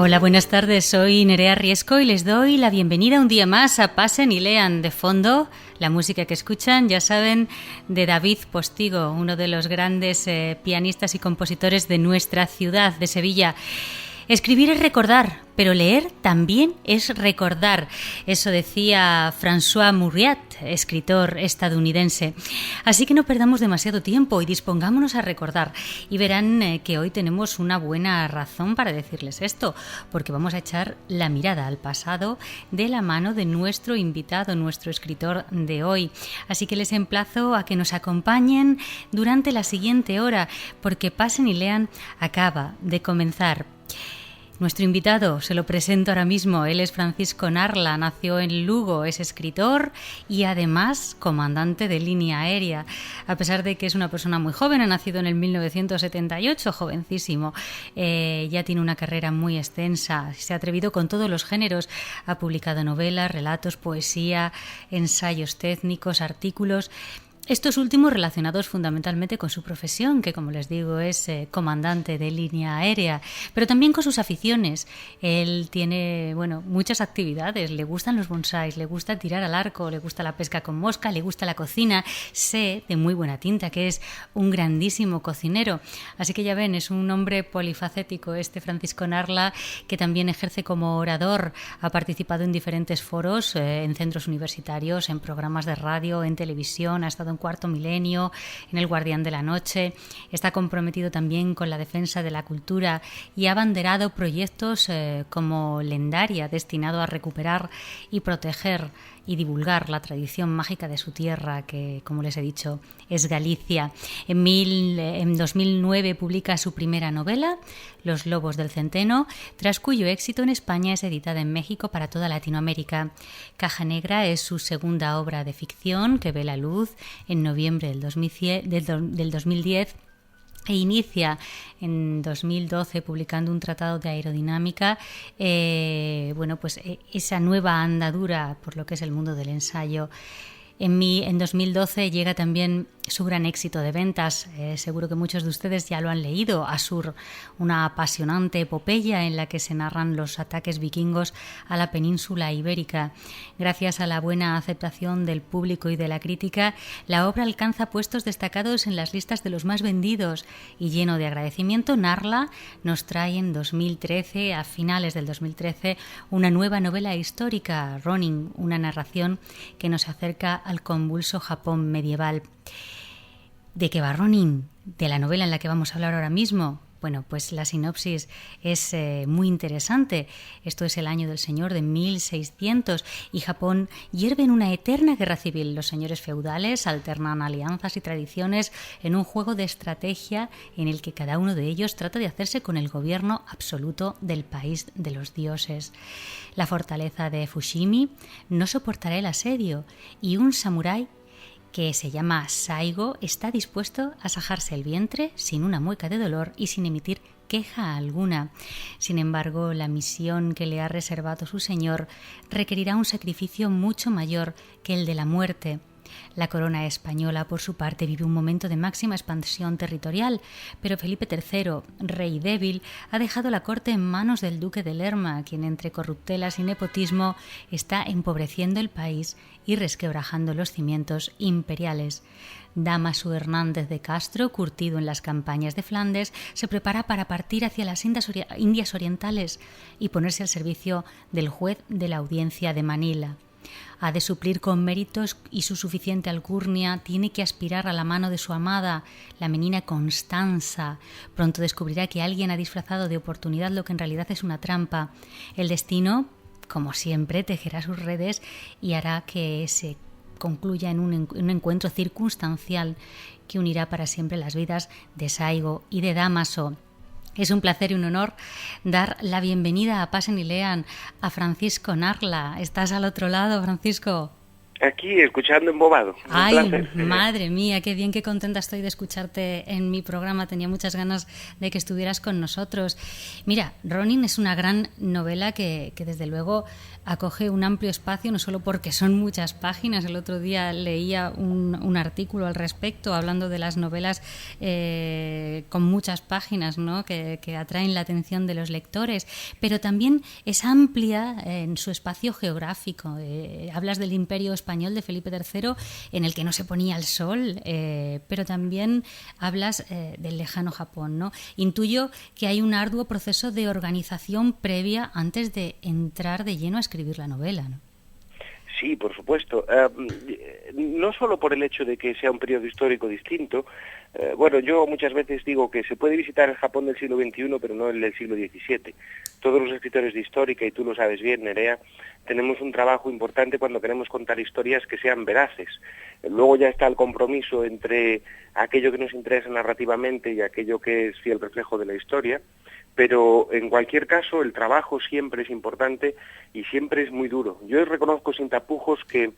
Hola, buenas tardes, soy Nerea Riesco y les doy la bienvenida un día más a Pasen y Lean. De fondo, la música que escuchan, ya saben, de David Postigo, uno de los grandes pianistas y compositores de nuestra ciudad, de Sevilla. Escribir es recordar, pero leer también es recordar. Eso decía François Mauriac, escritor estadounidense. Así que no perdamos demasiado tiempo y dispongámonos a recordar. Y verán que hoy tenemos una buena razón para decirles esto, porque vamos a echar la mirada al pasado de la mano de nuestro invitado, nuestro escritor de hoy. Así que les emplazo a que nos acompañen durante la siguiente hora, porque Pasen y Lean acaba de comenzar. Nuestro invitado, se lo presento ahora mismo, él es Francisco Narla, nació en Lugo, es escritor y además comandante de línea aérea. A pesar de que es una persona muy joven, ha nacido en el 1978, jovencísimo, ya tiene una carrera muy extensa, se ha atrevido con todos los géneros, ha publicado novelas, relatos, poesía, ensayos técnicos, artículos. Estos últimos relacionados fundamentalmente con su profesión, que como les digo es comandante de línea aérea, pero también con sus aficiones. Él tiene muchas actividades, le gustan los bonsáis, le gusta tirar al arco, le gusta la pesca con mosca, le gusta la cocina. Sé de muy buena tinta que es un grandísimo cocinero. Así que ya ven, es un hombre polifacético este Francisco Narla, que también ejerce como orador, ha participado en diferentes foros, en centros universitarios, en programas de radio, en televisión, ha estado en Cuarto Milenio, en El Guardián de la Noche, está comprometido también con la defensa de la cultura y ha abanderado proyectos como Lendaria, destinado a recuperar y proteger y divulgar la tradición mágica de su tierra, que, como les he dicho, es Galicia. En 2009 publica su primera novela, Los Lobos del Centeno, tras cuyo éxito en España es editada en México para toda Latinoamérica. Caja Negra es su segunda obra de ficción, que ve la luz en noviembre del 2010, e inicia en 2012 publicando un tratado de aerodinámica, esa nueva andadura por lo que es el mundo del ensayo. En 2012 llega también su gran éxito de ventas, seguro que muchos de ustedes ya lo han leído, Asur, una apasionante epopeya en la que se narran los ataques vikingos a la península ibérica. Gracias a la buena aceptación del público y de la crítica, la obra alcanza puestos destacados en las listas de los más vendidos y, lleno de agradecimiento, Narla nos trae en 2013, a finales del 2013, una nueva novela histórica, Ronin, una narración que nos acerca al convulso Japón medieval. ¿De qué va Ronin? De la novela en la que vamos a hablar ahora mismo. Bueno, pues la sinopsis es muy interesante. Esto es el año del Señor de 1600 y Japón hierve en una eterna guerra civil. Los señores feudales alternan alianzas y tradiciones en un juego de estrategia en el que cada uno de ellos trata de hacerse con el gobierno absoluto del país de los dioses. La fortaleza de Fushimi no soportará el asedio y un samurái que se llama Saigo, está dispuesto a sajarse el vientre sin una mueca de dolor y sin emitir queja alguna. Sin embargo, la misión que le ha reservado su señor requerirá un sacrificio mucho mayor que el de la muerte. La corona española, por su parte, vive un momento de máxima expansión territorial, pero Felipe III, rey débil, ha dejado la corte en manos del duque de Lerma, quien entre corruptelas y nepotismo está empobreciendo el país y resquebrajando los cimientos imperiales. Dámaso Hernández de Castro, curtido en las campañas de Flandes, se prepara para partir hacia las Indias Orientales y ponerse al servicio del juez de la audiencia de Manila. Ha de suplir con méritos y su suficiente alcurnia tiene que aspirar a la mano de su amada, la menina Constanza. Pronto descubrirá que alguien ha disfrazado de oportunidad lo que en realidad es una trampa. El destino, como siempre, tejerá sus redes y hará que se concluya en un encuentro circunstancial que unirá para siempre las vidas de Saigo y de Dámaso. Es un placer y un honor dar la bienvenida a Pasen y Lean a Francisco Narla. ¿Estás al otro lado, Francisco? Aquí, escuchando embobado. Ay, madre mía, qué bien, qué contenta estoy de escucharte en mi programa. Tenía muchas ganas de que estuvieras con nosotros. Mira, Ronin es una gran novela que desde luego acoge un amplio espacio, no solo porque son muchas páginas. El otro día leía un artículo al respecto, hablando de las novelas con muchas páginas, ¿no? que atraen la atención de los lectores, pero también es amplia en su espacio geográfico. Hablas del Imperio Español de Felipe III, en el que no se ponía el sol, pero también hablas del lejano Japón, ¿no? Intuyo que hay un arduo proceso de organización previa antes de entrar de lleno a escribir la novela, ¿no? Sí, por supuesto. No solo por el hecho de que sea un periodo histórico distinto. Bueno, yo muchas veces digo que se puede visitar el Japón del siglo XXI, pero no el del siglo XVII. Todos los escritores de histórica, y tú lo sabes bien, Nerea, tenemos un trabajo importante cuando queremos contar historias que sean veraces. Luego ya está el compromiso entre aquello que nos interesa narrativamente y aquello que es fiel reflejo de la historia. Pero en cualquier caso el trabajo siempre es importante y siempre es muy duro. Yo reconozco sin tapujos que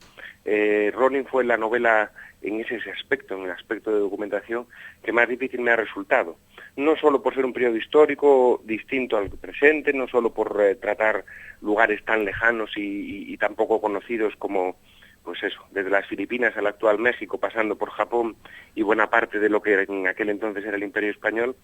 Ronin fue la novela en ese aspecto, en el aspecto de documentación, que más difícil me ha resultado. No solo por ser un periodo histórico distinto al presente, no solo por tratar lugares tan lejanos y tan poco conocidos como, pues eso, desde las Filipinas al actual México, pasando por Japón y buena parte de lo que en aquel entonces era el Imperio Español,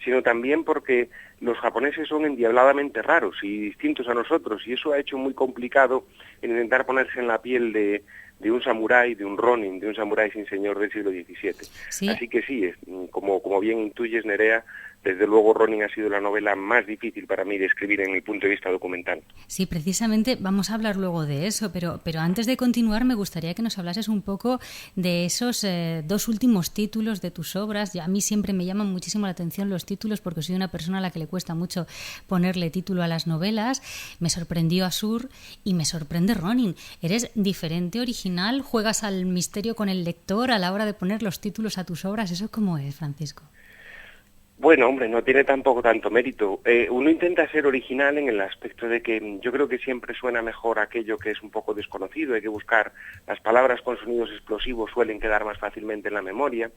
sino también porque los japoneses son endiabladamente raros y distintos a nosotros, y eso ha hecho muy complicado en intentar ponerse en la piel de un samurái, de un ronin, de un samurái sin señor del siglo XVII. ¿Sí? Así que sí, como bien intuyes, Nerea, desde luego Ronin ha sido la novela más difícil para mí de escribir en mi punto de vista documental. Sí, precisamente vamos a hablar luego de eso, pero antes de continuar me gustaría que nos hablases un poco de esos dos últimos títulos de tus obras. A mí siempre me llaman muchísimo la atención los títulos porque soy una persona a la que le cuesta mucho ponerle título a las novelas. Me sorprendió Asur y me sorprende Ronin. ¿Eres diferente, original? ¿Juegas al misterio con el lector a la hora de poner los títulos a tus obras? ¿Eso cómo es, Francisco? Bueno, hombre, no tiene tampoco tanto mérito. Uno intenta ser original en el aspecto de que yo creo que siempre suena mejor aquello que es un poco desconocido. Hay que buscar las palabras con sonidos explosivos, suelen quedar más fácilmente en la memoria.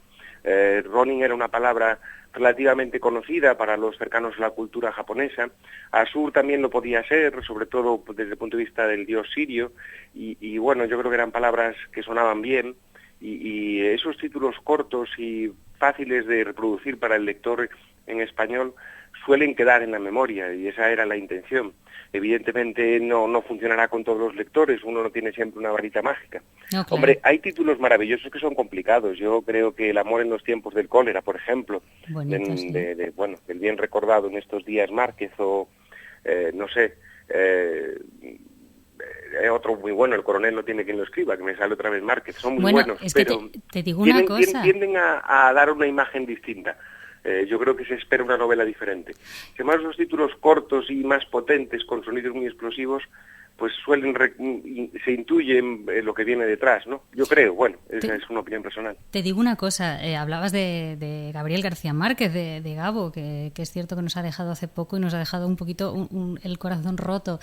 Ronin era una palabra relativamente conocida para los cercanos a la cultura japonesa. Asur también lo podía ser, sobre todo desde el punto de vista del dios sirio. Y bueno, yo creo que eran palabras que sonaban bien. Y esos títulos cortos y fáciles de reproducir para el lector en español suelen quedar en la memoria, y esa era la intención. Evidentemente no funcionará con todos los lectores, uno no tiene siempre una varita mágica. No, claro. Hombre, hay títulos maravillosos que son complicados. Yo creo que El amor en los tiempos del cólera, por ejemplo, del bien recordado en estos días Márquez, o no sé... otro muy bueno, El coronel no tiene quien lo escriba, que me sale otra vez Márquez, son muy buenos, es que pero te digo una cosa. Tienden a dar una imagen distinta. Yo creo que se espera una novela diferente. Si además los títulos cortos y más potentes, con sonidos muy explosivos, pues se intuyen lo que viene detrás, ¿no? Yo creo, bueno, esa es una opinión personal. Te digo una cosa, hablabas de Gabriel García Márquez, de Gabo, que es cierto que nos ha dejado hace poco y nos ha dejado un poquito el corazón roto.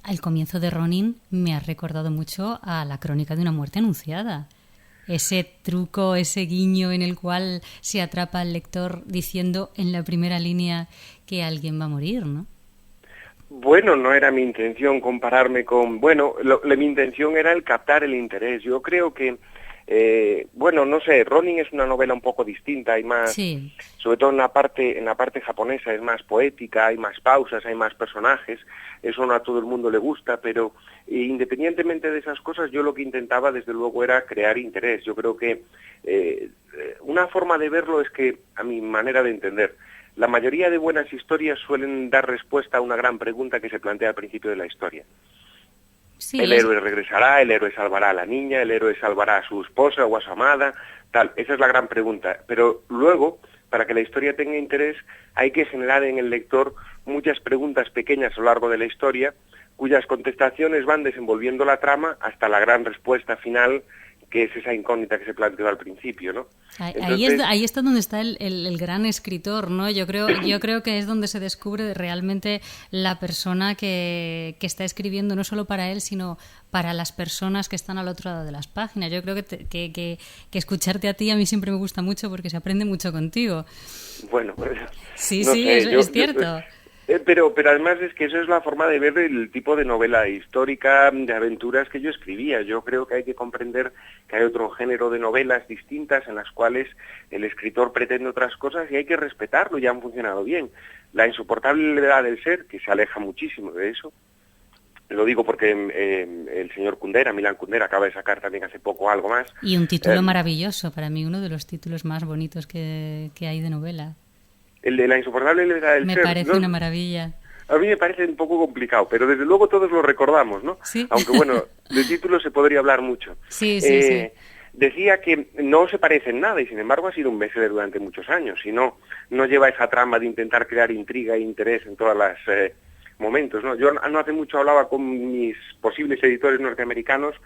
Al comienzo de Ronin me ha recordado mucho a La crónica de una muerte anunciada. Ese truco, ese guiño en el cual se atrapa al lector diciendo en la primera línea que alguien va a morir, ¿no? Bueno, no era mi intención compararme con... Bueno, mi intención era el captar el interés. Yo creo que, no sé, Ronin es una novela un poco distinta, hay más, sí. Sobre todo en la parte japonesa es más poética, hay más pausas, hay más personajes, eso no a todo el mundo le gusta, pero independientemente de esas cosas, yo lo que intentaba desde luego era crear interés. Yo creo que una forma de verlo es que, a mi manera de entender, la mayoría de buenas historias suelen dar respuesta a una gran pregunta que se plantea al principio de la historia. Sí, el héroe regresará, el héroe salvará a la niña, el héroe salvará a su esposa o a su amada, tal. Esa es la gran pregunta. Pero luego, para que la historia tenga interés, hay que generar en el lector muchas preguntas pequeñas a lo largo de la historia, cuyas contestaciones van desenvolviendo la trama hasta la gran respuesta final que es esa incógnita que se planteó al principio, ¿no? Ahí está donde está el gran escritor, ¿no? Yo creo que es donde se descubre realmente la persona que está escribiendo no solo para él, sino para las personas que están al otro lado de las páginas. Yo creo que escucharte a ti a mí siempre me gusta mucho porque se aprende mucho contigo. Bueno, pues, sí, no sí, sé, es cierto. Pero además es que eso es la forma de ver el tipo de novela histórica, de aventuras que yo escribía. Yo creo que hay que comprender que hay otro género de novelas distintas en las cuales el escritor pretende otras cosas y hay que respetarlo, y han funcionado bien. La insoportable levedad del ser, que se aleja muchísimo de eso, lo digo porque el señor Kundera, Milan Kundera, acaba de sacar también hace poco algo más. Y un título maravilloso, para mí uno de los títulos más bonitos que hay de novela. El de la insoportable levedad del ser. Me parece una maravilla. A mí me parece un poco complicado, pero desde luego todos lo recordamos, ¿no? Sí. Aunque bueno, de título se podría hablar mucho. Sí. Decía que no se parece en nada y sin embargo ha sido un bestseller durante muchos años y no lleva esa trama de intentar crear intriga e interés en todos los momentos, ¿no? Yo no hace mucho hablaba con mis posibles editores norteamericanos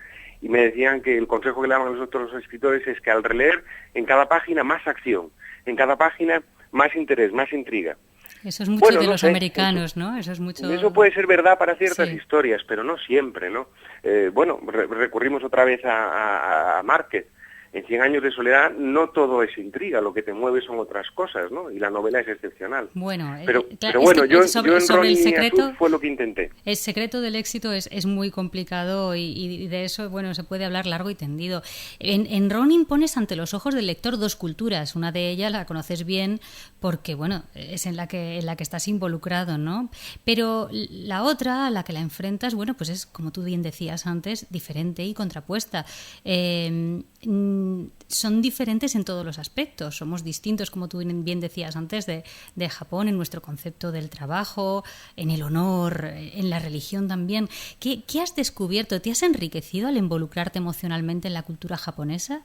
y me decían que el consejo que le daban a nosotros los escritores es que al releer en cada página más acción, en cada página más interés, más intriga. Eso es mucho de los americanos, ¿no? Eso puede ser verdad para ciertas historias, pero no siempre, ¿no? Recurrimos otra vez a Márquez. En 100 años de soledad no todo es intriga, lo que te mueve son otras cosas, ¿no? Y la novela es excepcional. Bueno, pero bueno, yo en Ronnie Azul fue lo que intenté. El secreto del éxito es muy complicado y de eso, bueno, se puede hablar largo y tendido. En Ronin pones ante los ojos del lector dos culturas. Una de ellas la conoces bien porque, bueno, es en la que estás involucrado, ¿no? Pero la otra, a la que la enfrentas, bueno, pues es, como tú bien decías antes, diferente y contrapuesta. Son diferentes en todos los aspectos. Somos distintos, como tú bien decías antes, de Japón, en nuestro concepto del trabajo, en el honor, en la religión también. ¿Qué has descubierto? ¿Te has enriquecido al involucrarte emocionalmente en la cultura japonesa?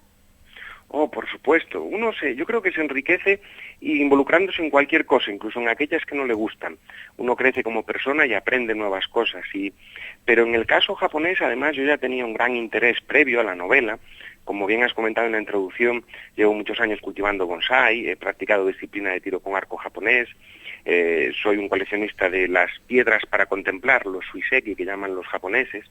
Oh, por supuesto. Yo creo que se enriquece involucrándose en cualquier cosa, incluso en aquellas que no le gustan. Uno crece como persona y aprende nuevas cosas. Pero en el caso japonés, además, yo ya tenía un gran interés previo a la novela. Como bien has comentado en la introducción, llevo muchos años cultivando bonsái, he practicado disciplina de tiro con arco japonés, soy un coleccionista de las piedras para contemplar, los suiseki que llaman los japoneses,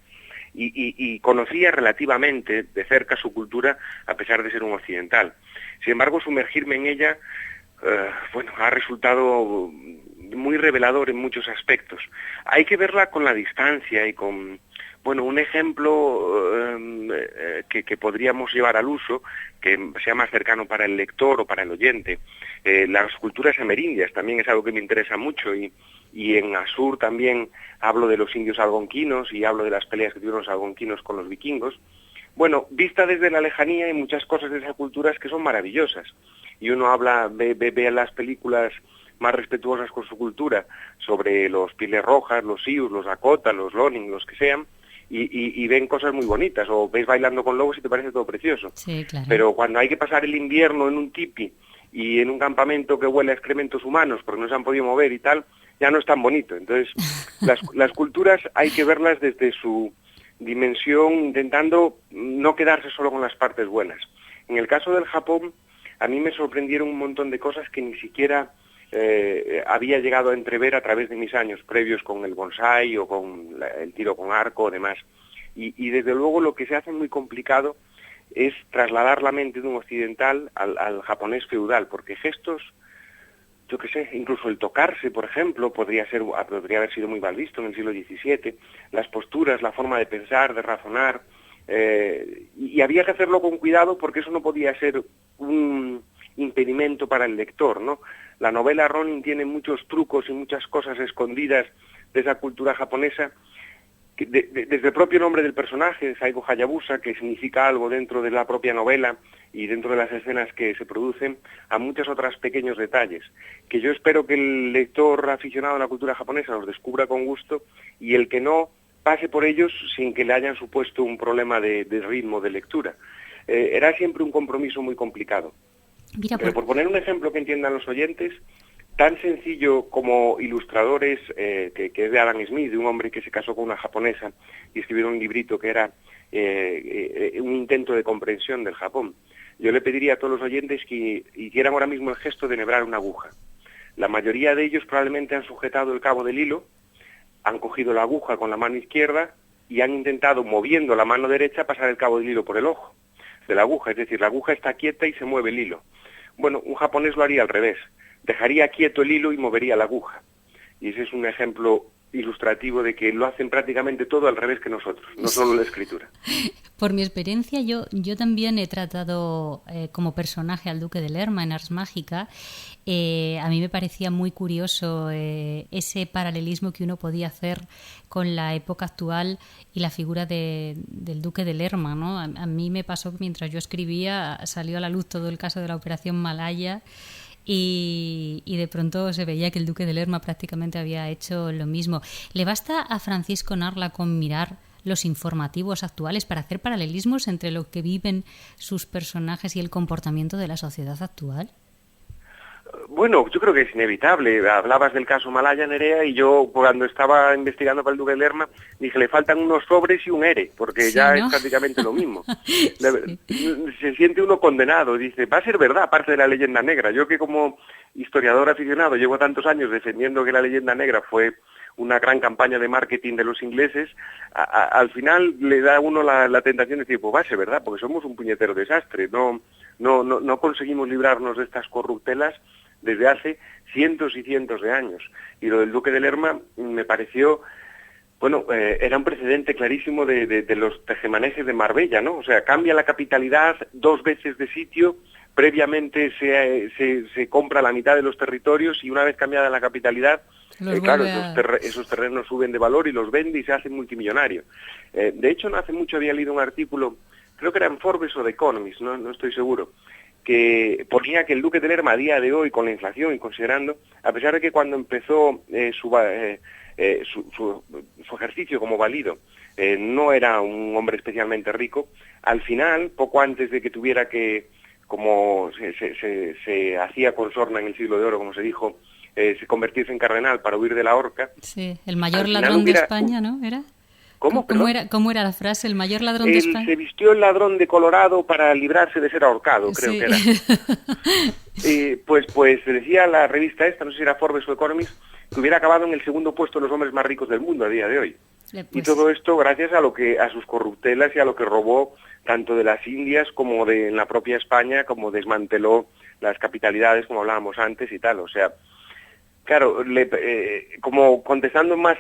y conocía relativamente de cerca su cultura a pesar de ser un occidental. Sin embargo, sumergirme en ella, ha resultado muy revelador en muchos aspectos. Hay que verla con la distancia y con... Bueno, un ejemplo que podríamos llevar al uso, que sea más cercano para el lector o para el oyente. Las culturas amerindias también es algo que me interesa mucho y en Asur también hablo de los indios algonquinos y hablo de las peleas que tuvieron los algonquinos con los vikingos. Bueno, vista desde la lejanía hay muchas cosas de esas culturas que son maravillosas. Y uno ve las películas más respetuosas con su cultura sobre los pieles rojas, los Sioux, los Dakota, los Lonin, los que sean, y ven cosas muy bonitas, o ves Bailando con Lobos y te parece todo precioso. Sí, claro. Pero cuando hay que pasar el invierno en un tipi y en un campamento que huele a excrementos humanos porque no se han podido mover y tal, ya no es tan bonito. Entonces, las culturas hay que verlas desde su dimensión, intentando no quedarse solo con las partes buenas. En el caso del Japón, a mí me sorprendieron un montón de cosas que ni siquiera había llegado a entrever a través de mis años previos con el bonsái o con el tiro con arco o demás. Y desde luego lo que se hace muy complicado es trasladar la mente de un occidental al japonés feudal, porque gestos, yo qué sé, incluso el tocarse, por ejemplo, podría haber sido muy mal visto en el siglo XVII, las posturas, la forma de pensar, de razonar, y había que hacerlo con cuidado porque eso no podía ser un impedimento para el lector, ¿no? La novela Ronin tiene muchos trucos y muchas cosas escondidas de esa cultura japonesa, desde el propio nombre del personaje, Saigo Hayabusa, que significa algo dentro de la propia novela y dentro de las escenas que se producen, a muchos otros pequeños detalles, que yo espero que el lector aficionado a la cultura japonesa los descubra con gusto y el que no pase por ellos sin que le hayan supuesto un problema de ritmo de lectura. Era siempre un compromiso muy complicado. Pero por poner un ejemplo que entiendan los oyentes, tan sencillo como Ilustradores, que es de Adam Smith, de un hombre que se casó con una japonesa y escribieron un librito que era un intento de comprensión del Japón. Yo le pediría a todos los oyentes que hicieran ahora mismo el gesto de enhebrar una aguja. La mayoría de ellos probablemente han sujetado el cabo del hilo, han cogido la aguja con la mano izquierda y han intentado, moviendo la mano derecha, pasar el cabo del hilo por el ojo de la aguja. Es decir, la aguja está quieta y se mueve el hilo. Bueno, un japonés lo haría al revés. Dejaría quieto el hilo y movería la aguja. Y ese es un ejemplo ilustrativo de que lo hacen prácticamente todo al revés que nosotros, no solo la escritura. Por mi experiencia, yo también he tratado como personaje al Duque de Lerma en Ars Mágica. A mí me parecía muy curioso ese paralelismo que uno podía hacer con la época actual y la figura del Duque de Lerma, ¿no? A mí me pasó que mientras yo escribía salió a la luz todo el caso de la Operación Malaya. Y de pronto se veía que el Duque de Lerma prácticamente había hecho lo mismo. ¿Le basta a Francisco Narla con mirar los informativos actuales para hacer paralelismos entre lo que viven sus personajes y el comportamiento de la sociedad actual? Bueno, yo creo que es inevitable. Hablabas del caso Malaya, Nerea, y yo cuando estaba investigando para el Duque de Lerma dije, le faltan unos sobres y un ERE, porque sí, ya ¿no? es prácticamente lo mismo. Sí. Se siente uno condenado, dice, va a ser verdad, aparte de la leyenda negra. Yo que como historiador aficionado llevo tantos años defendiendo que la leyenda negra fue una gran campaña de marketing de los ingleses, al final le da a uno la tentación de decir, pues va a ser verdad, porque somos un puñetero desastre, no conseguimos librarnos de estas corruptelas desde hace cientos y cientos de años. Y lo del Duque de Lerma me pareció, bueno, era un precedente clarísimo de los tejemanejes de Marbella, ¿no? O sea, cambia la capitalidad 2 veces de sitio, previamente se compra la mitad de los territorios y una vez cambiada la capitalidad, claro, esos terrenos suben de valor y los vende y se hace multimillonario. De hecho, no hace mucho había leído un artículo, creo que era en Forbes o The Economist, no estoy seguro, que ponía que el Duque de Lerma a día de hoy, con la inflación y considerando, a pesar de que cuando empezó su ejercicio como válido, no era un hombre especialmente rico, al final, poco antes de que tuviera que, como se hacía con Sorna en el siglo de oro, como se dijo, se convertirse en cardenal para huir de la horca. Sí, el mayor ladrón de España, ¿no? ¿Era? ¿Cómo era la frase? ¿El mayor ladrón de España? Se vistió el ladrón de Colorado para librarse de ser ahorcado, creo que era. Pues decía la revista esta, no sé si era Forbes o Economist, que hubiera acabado en el segundo puesto de los hombres más ricos del mundo a día de hoy. Y todo esto gracias a sus corruptelas y a lo que robó tanto de las Indias como en la propia España, como desmanteló las capitalidades, como hablábamos antes y tal. O sea, claro, como contestando más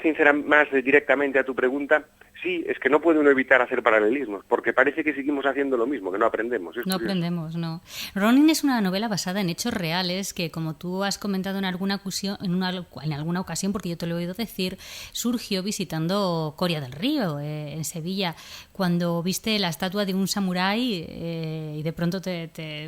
directamente a tu pregunta, sí, es que no puede uno evitar hacer paralelismos, porque parece que seguimos haciendo lo mismo, que no aprendemos. No aprendemos, no. Ronin es una novela basada en hechos reales que, como tú has comentado en alguna ocasión, porque yo te lo he oído decir, surgió visitando Coria del Río, en Sevilla, cuando viste la estatua de un samurái y de pronto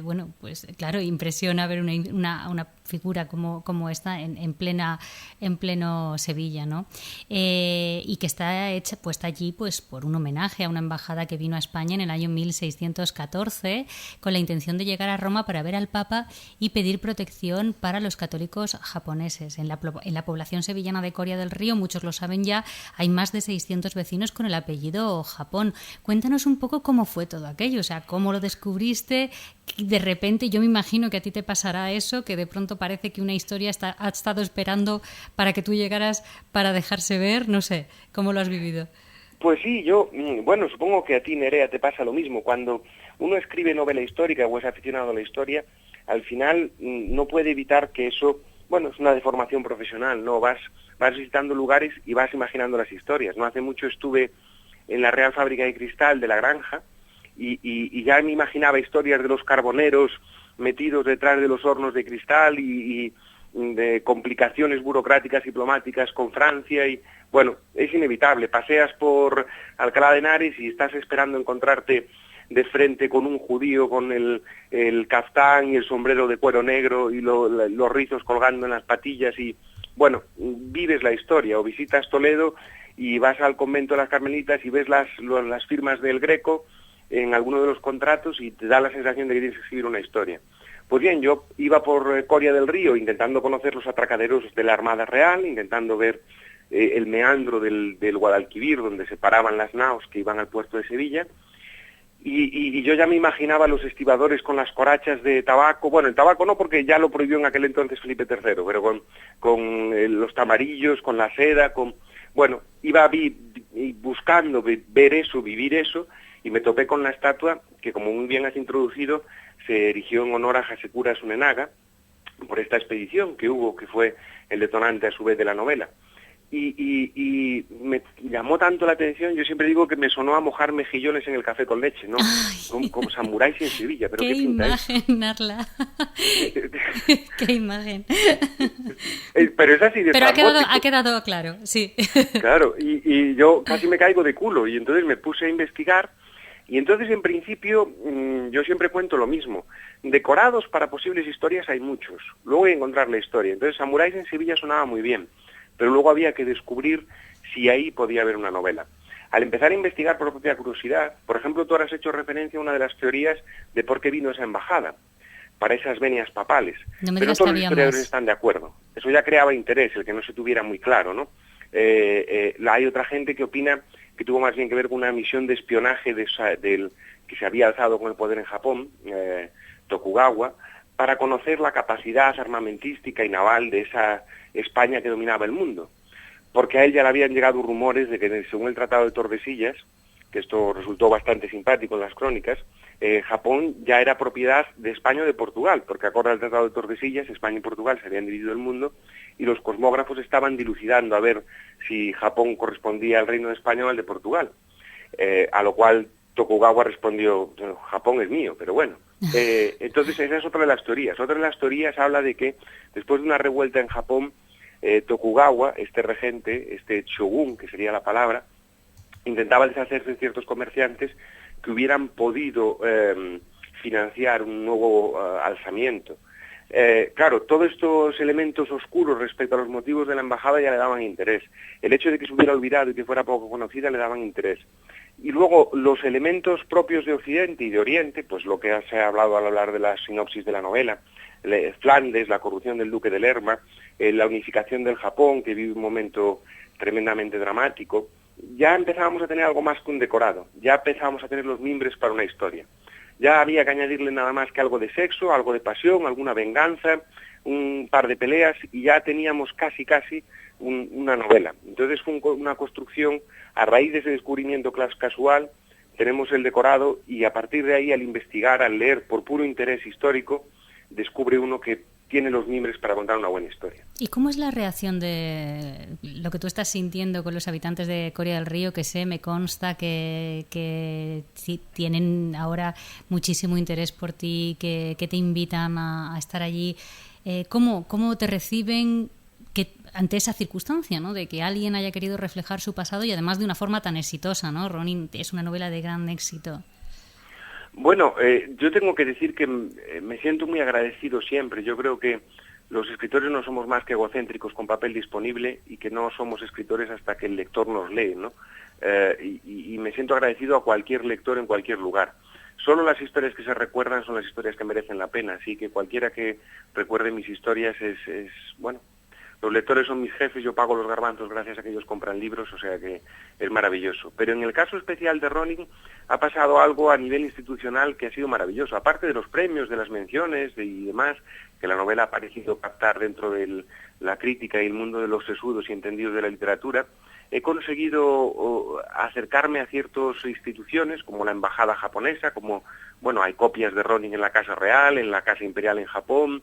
bueno, pues claro, impresiona ver una figura como esta en pleno Sevilla, ¿no? Y que está puesta allí pues por un homenaje a una embajada que vino a España en el año 1614 con la intención de llegar a Roma para ver al Papa y pedir protección para los católicos japoneses. En la población sevillana de Coria del Río, muchos lo saben ya, hay más de 600 vecinos con el apellido Japón. Cuéntanos un poco cómo fue todo aquello, o sea, cómo lo descubriste. De repente, yo me imagino que a ti te pasará eso, que de pronto parece que una historia ha estado esperando para que tú llegaras para dejarse ver, no sé, ¿cómo lo has vivido? Pues sí, supongo que a ti, Nerea, te pasa lo mismo. Cuando uno escribe novela histórica o es aficionado a la historia, al final no puede evitar que eso, es una deformación profesional, ¿no? Vas visitando lugares y vas imaginando las historias. No hace mucho estuve en la Real Fábrica de Cristal de La Granja y ya me imaginaba historias de los carboneros metidos detrás de los hornos de cristal y de complicaciones burocráticas diplomáticas con Francia y es inevitable, paseas por Alcalá de Henares y estás esperando encontrarte de frente con un judío con el caftán y el sombrero de cuero negro y los rizos colgando en las patillas y vives la historia. O visitas Toledo y vas al convento de las Carmelitas y ves las firmas del Greco en alguno de los contratos y te da la sensación de que tienes que escribir una historia. Pues bien, yo iba por Coria del Río intentando conocer los atracaderos de la Armada Real, intentando ver el meandro del Guadalquivir, donde se paraban las naos que iban al puerto de Sevilla, y yo ya me imaginaba los estibadores con las corachas de tabaco, bueno, el tabaco no, porque ya lo prohibió en aquel entonces Felipe III, pero con los tamarillos, con la seda, bueno, iba buscando ver eso, vivir eso, y me topé con la estatua que, como muy bien has introducido, se erigió en honor a Hasekura Tsunenaga por esta expedición que hubo, que fue el detonante a su vez de la novela. Y me llamó tanto la atención, yo siempre digo que me sonó a mojar mejillones en el café con leche, ¿no? Como samuráis en Sevilla, pero ¿qué pinta imagen, eso? Narla. Qué imagen. Pero es así de Pero ha quedado claro, sí. Claro, y yo casi me caigo de culo, y entonces me puse a investigar, y entonces en principio yo siempre cuento lo mismo. Decorados para posibles historias hay muchos, luego hay que encontrar la historia. Entonces Samuráis en Sevilla sonaba muy bien, pero luego había que descubrir si ahí podía haber una novela. Al empezar a investigar por propia curiosidad, por ejemplo, tú ahora has hecho referencia a una de las teorías de por qué vino esa embajada, para esas venias papales. Pero no todos los historiadores están de acuerdo. Eso ya creaba interés, el que no se tuviera muy claro, ¿no? Hay otra gente que opina que tuvo más bien que ver con una misión de espionaje que se había alzado con el poder en Japón, Tokugawa, para conocer la capacidad armamentística y naval de esa España que dominaba el mundo. Porque a él ya le habían llegado rumores de que, según el Tratado de Tordesillas, que esto resultó bastante simpático en las crónicas, Japón ya era propiedad de España o de Portugal, porque acorde al Tratado de Tordesillas, España y Portugal se habían dividido el mundo, y los cosmógrafos estaban dilucidando a ver si Japón correspondía al Reino de España o al de Portugal. A lo cual Tokugawa respondió, Japón es mío, pero bueno. Entonces esa es otra de las teorías. Otra de las teorías habla de que después de una revuelta en Japón, Tokugawa, este regente, este shogun, que sería la palabra, intentaba deshacerse de ciertos comerciantes que hubieran podido financiar un nuevo alzamiento. Claro, todos estos elementos oscuros respecto a los motivos de la embajada ya le daban interés. El hecho de que se hubiera olvidado y que fuera poco conocida le daban interés. Y luego los elementos propios de Occidente y de Oriente, pues lo que se ha hablado al hablar de la sinopsis de la novela, Flandes, la corrupción del duque de Lerma, la unificación del Japón, que vive un momento tremendamente dramático, ya empezábamos a tener algo más que un decorado, ya empezábamos a tener los mimbres para una historia. Ya había que añadirle nada más que algo de sexo, algo de pasión, alguna venganza, un par de peleas, y ya teníamos casi una novela. Entonces fue una construcción, a raíz de ese descubrimiento casual, tenemos el decorado, y a partir de ahí, al investigar, al leer por puro interés histórico, descubre uno que tiene los mimbres para contar una buena historia. ¿Y cómo es la reacción de lo que tú estás sintiendo con los habitantes de Coria del Río? Que me consta que sí, tienen ahora muchísimo interés por ti, que te invitan a estar allí. ¿Cómo te reciben ante esa circunstancia, ¿no? De que alguien haya querido reflejar su pasado y además de una forma tan exitosa, ¿no? Ronin es una novela de gran éxito. Bueno, yo tengo que decir que me siento muy agradecido siempre. Yo creo que los escritores no somos más que egocéntricos con papel disponible, y que no somos escritores hasta que el lector nos lee, ¿no? Y me siento agradecido a cualquier lector en cualquier lugar. Solo las historias que se recuerdan son las historias que merecen la pena, así que cualquiera que recuerde mis historias bueno, los lectores son mis jefes, yo pago los garbanzos gracias a que ellos compran libros, o sea que es maravilloso. Pero en el caso especial de Ronin ha pasado algo a nivel institucional que ha sido maravilloso. Aparte de los premios, de las menciones y demás, que la novela ha parecido captar dentro de la crítica y el mundo de los sesudos y entendidos de la literatura, he conseguido acercarme a ciertas instituciones, como la embajada japonesa, como, bueno, hay copias de Ronin en la Casa Real, en la Casa Imperial en Japón,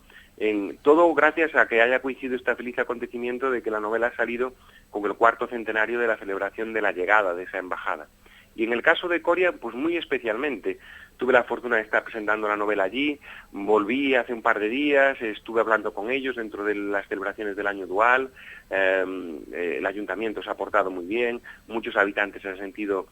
todo gracias a que haya coincidido este feliz acontecimiento de que la novela ha salido con el 4º centenario de la celebración de la llegada de esa embajada. Y en el caso de Coria, pues muy especialmente. Tuve la fortuna de estar presentando la novela allí, volví hace un par de días, estuve hablando con ellos dentro de las celebraciones del año dual, el ayuntamiento se ha portado muy bien, muchos habitantes se han sentido,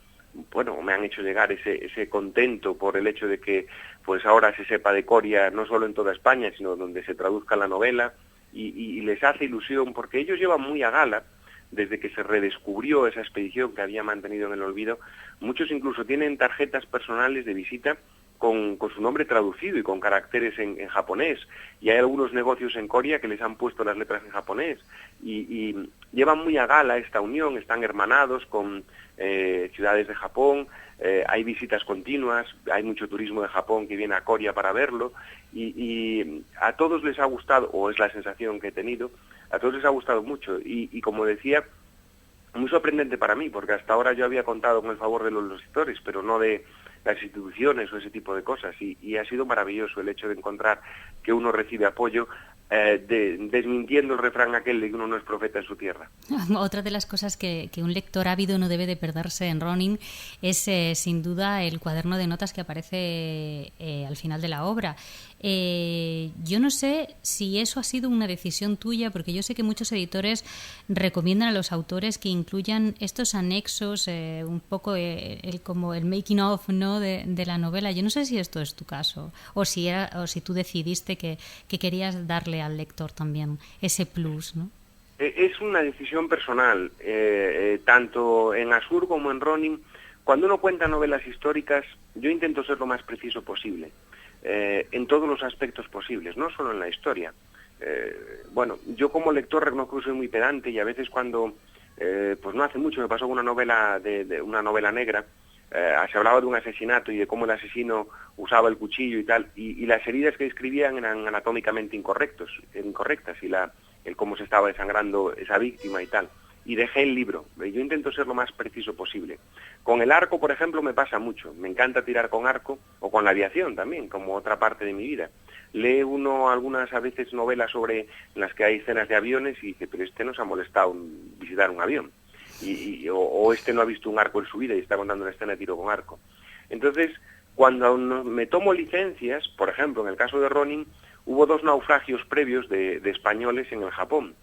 bueno, me han hecho llegar ese contento por el hecho de que pues ahora se sepa de Coria no solo en toda España, sino donde se traduzca la novela, y les hace ilusión porque ellos llevan muy a gala, desde que se redescubrió esa expedición que había mantenido en el olvido. Muchos incluso tienen tarjetas personales de visita con su nombre traducido y con caracteres en japonés, y hay algunos negocios en Corea que les han puesto las letras en japonés, y llevan muy a gala esta unión, están hermanados con ciudades de Japón, hay visitas continuas, hay mucho turismo de Japón que viene a Corea para verlo, y a todos les ha gustado, o es la sensación que he tenido, a todos les ha gustado mucho, y como decía, muy sorprendente para mí, porque hasta ahora yo había contado con el favor de los lectores, pero no de las instituciones o ese tipo de cosas, y ha sido maravilloso el hecho de encontrar que uno recibe apoyo, desmintiendo el refrán aquel de que uno no es profeta en su tierra. Otra de las cosas que un lector ávido no debe de perderse en Ronin es sin duda el cuaderno de notas que aparece al final de la obra. Yo no sé si eso ha sido una decisión tuya, porque yo sé que muchos editores recomiendan a los autores que incluyan estos anexos, un poco como el making of, ¿no?, de la novela. Yo no sé si esto es tu caso, o si tú decidiste que querías darle al lector también ese plus, ¿no? Es una decisión personal, tanto en Asur como en Ronin. Cuando uno cuenta novelas históricas, yo intento ser lo más preciso posible, en todos los aspectos posibles, no solo en la historia. Bueno, yo como lector reconozco que soy muy pedante, y a veces cuando, pues no hace mucho me pasó con una novela una novela negra, se hablaba de un asesinato y de cómo el asesino usaba el cuchillo y tal, y las heridas que describían eran anatómicamente incorrectas, y el cómo se estaba desangrando esa víctima y tal. Y dejé el libro. Yo intento ser lo más preciso posible. Con el arco, por ejemplo, me pasa mucho. Me encanta tirar con arco, o con la aviación también, como otra parte de mi vida. Lee uno algunas a veces novelas en las que hay escenas de aviones y dice, pero este no se ha molestado en visitar un avión. O este no ha visto un arco en su vida y está contando una escena de tiro con arco. Entonces, cuando me tomo licencias, por ejemplo, en el caso de Ronin, hubo 2 naufragios previos de españoles en el Japón.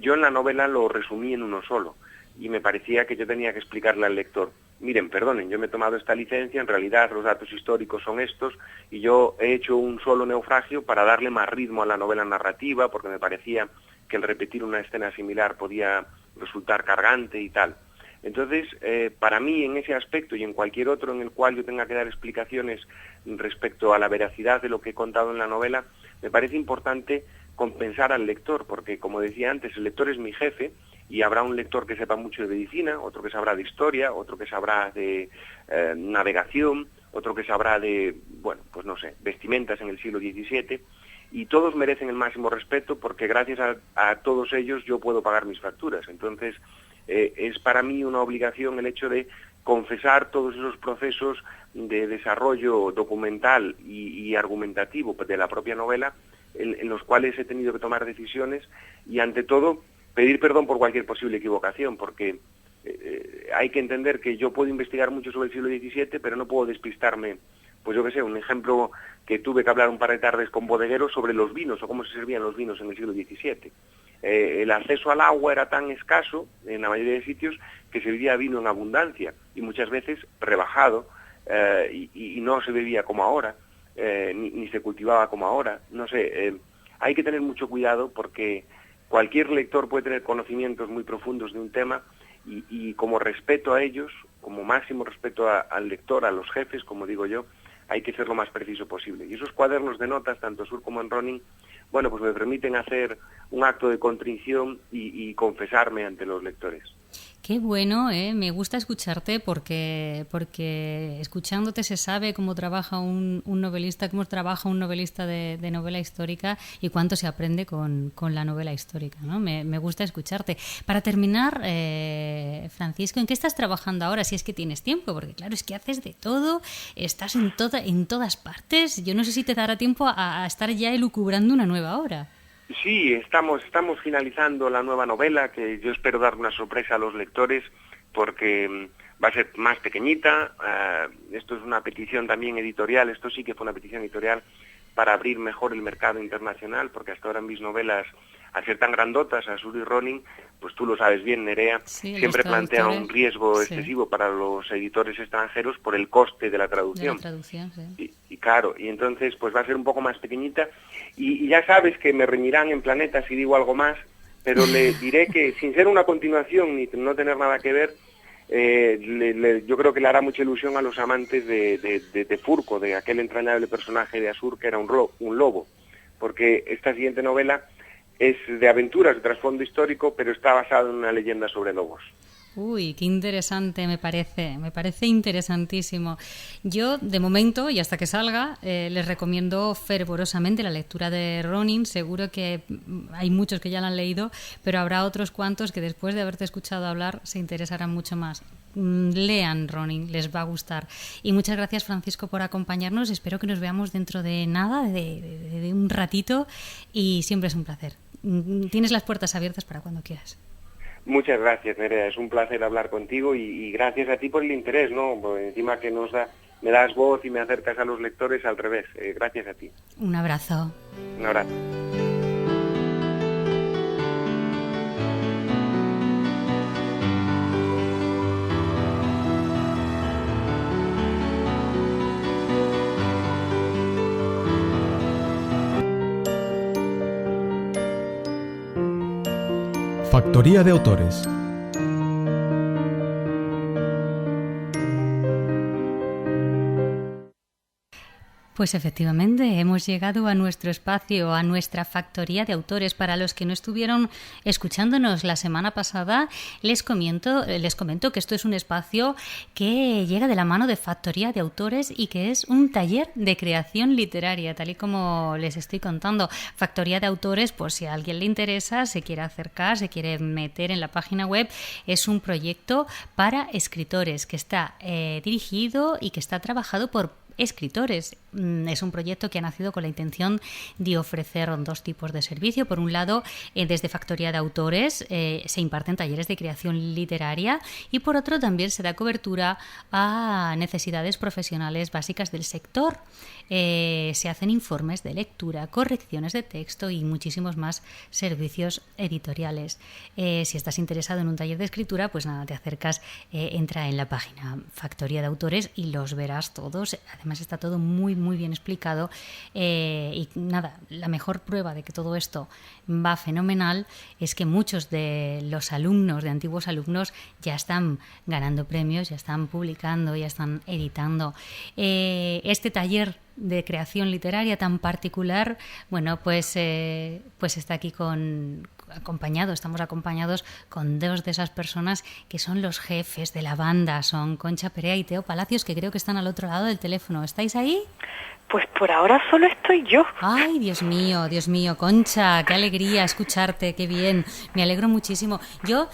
Yo en la novela lo resumí en uno solo, y me parecía que yo tenía que explicarle al lector, miren, perdonen, yo me he tomado esta licencia, en realidad los datos históricos son estos, y yo he hecho un solo naufragio para darle más ritmo a la novela narrativa, porque me parecía que el repetir una escena similar podía resultar cargante y tal. Entonces, para mí, en ese aspecto y en cualquier otro en el cual yo tenga que dar explicaciones respecto a la veracidad de lo que he contado en la novela, me parece importante compensar al lector, porque, como decía antes, el lector es mi jefe, y habrá un lector que sepa mucho de medicina, otro que sabrá de historia, otro que sabrá de navegación, otro que sabrá de, bueno, pues no sé, vestimentas en el siglo XVII, y todos merecen el máximo respeto, porque gracias a todos ellos yo puedo pagar mis facturas. Entonces, es para mí una obligación el hecho de confesar todos esos procesos de desarrollo documental y argumentativo de la propia novela, en los cuales he tenido que tomar decisiones, y ante todo pedir perdón por cualquier posible equivocación, porque hay que entender que yo puedo investigar mucho sobre el siglo XVII, pero no puedo despistarme. Pues yo qué sé, un ejemplo que tuve que hablar un par de tardes con bodegueros sobre los vinos, o cómo se servían los vinos en el siglo XVII. El acceso al agua era tan escaso en la mayoría de sitios que se bebía vino en abundancia, y muchas veces rebajado, y no se bebía como ahora, ni se cultivaba como ahora. No sé, hay que tener mucho cuidado, porque cualquier lector puede tener conocimientos muy profundos de un tema, y como respeto a ellos, como máximo respeto al lector, a los jefes, como digo yo, hay que ser lo más preciso posible. Y esos cuadernos de notas, tanto Asur como en Ronin, bueno, pues me permiten hacer un acto de contrición y confesarme ante los lectores. Qué bueno, me gusta escucharte, porque escuchándote se sabe cómo trabaja un novelista, cómo trabaja un novelista de novela histórica, y cuánto se aprende con la novela histórica, ¿no? Me gusta escucharte. Para terminar, Francisco, ¿en qué estás trabajando ahora, si es que tienes tiempo? Porque claro, es que haces de todo, estás en todas partes. Yo no sé si te dará tiempo a estar ya elucubrando una nueva obra. Sí, estamos finalizando la nueva novela, que yo espero dar una sorpresa a los lectores, porque va a ser más pequeñita. Esto es una petición también editorial, esto sí que fue una petición editorial para abrir mejor el mercado internacional, porque hasta ahora mis novelas, al ser tan grandotas, Asur y Ronin, pues tú lo sabes bien, Nerea, sí, siempre plantea un riesgo excesivo para los editores extranjeros por el coste de la traducción. Sí. Y claro, y entonces pues va a ser un poco más pequeñita, y ya sabes que me reñirán en Planeta si digo algo más, pero le diré que, sin ser una continuación ni no tener nada que ver, yo creo que le hará mucha ilusión a los amantes de Furco, de aquel entrañable personaje de Asur que era un lobo, porque esta siguiente novela es de aventuras, de trasfondo histórico, pero está basada en una leyenda sobre lobos. Uy, qué interesante me parece interesantísimo. Yo, de momento, y hasta que salga, les recomiendo fervorosamente la lectura de Ronin. Seguro que hay muchos que ya la han leído, pero habrá otros cuantos que después de haberte escuchado hablar se interesarán mucho más. Lean Ronin, les va a gustar. Y muchas gracias, Francisco, por acompañarnos. Espero que nos veamos dentro de nada, de un ratito, y siempre es un placer. Tienes las puertas abiertas para cuando quieras. Muchas gracias, Nerea, es un placer hablar contigo y gracias a ti por el interés, ¿no? Pues encima que me das voz y me acercas a los lectores, al revés. Gracias a ti. Un abrazo. Un abrazo. Factoría de autores. Pues efectivamente, hemos llegado a nuestro espacio, a nuestra factoría de autores. Para los que no estuvieron escuchándonos la semana pasada, les comento que esto es un espacio que llega de la mano de Factoría de Autores y que es un taller de creación literaria, tal y como les estoy contando. Factoría de Autores, por si a alguien le interesa, se quiere acercar, se quiere meter en la página web, es un proyecto para escritores que está dirigido y que está trabajado por escritores. Es un proyecto que ha nacido con la intención de ofrecer dos tipos de servicio. Por un lado, desde Factoría de Autores se imparten talleres de creación literaria y por otro también se da cobertura a necesidades profesionales básicas del sector. Se hacen informes de lectura, correcciones de texto y muchísimos más servicios editoriales. Si estás interesado en un taller de escritura, pues nada, te acercas, entra en la página Factoría de Autores y los verás todos. Además está todo muy muy bien explicado y nada, la mejor prueba de que todo esto va fenomenal es que muchos de los alumnos, de antiguos alumnos, ya están ganando premios, ya están publicando, ya están editando. Este taller de creación literaria tan particular, bueno, pues está aquí estamos acompañados con dos de esas personas que son los jefes de la banda, son Concha Perea y Teo Palacios, que creo que están al otro lado del teléfono. ¿Estáis ahí? Pues por ahora solo estoy yo. Ay, Dios mío, Concha, qué alegría escucharte, qué bien, me alegro muchísimo. Yo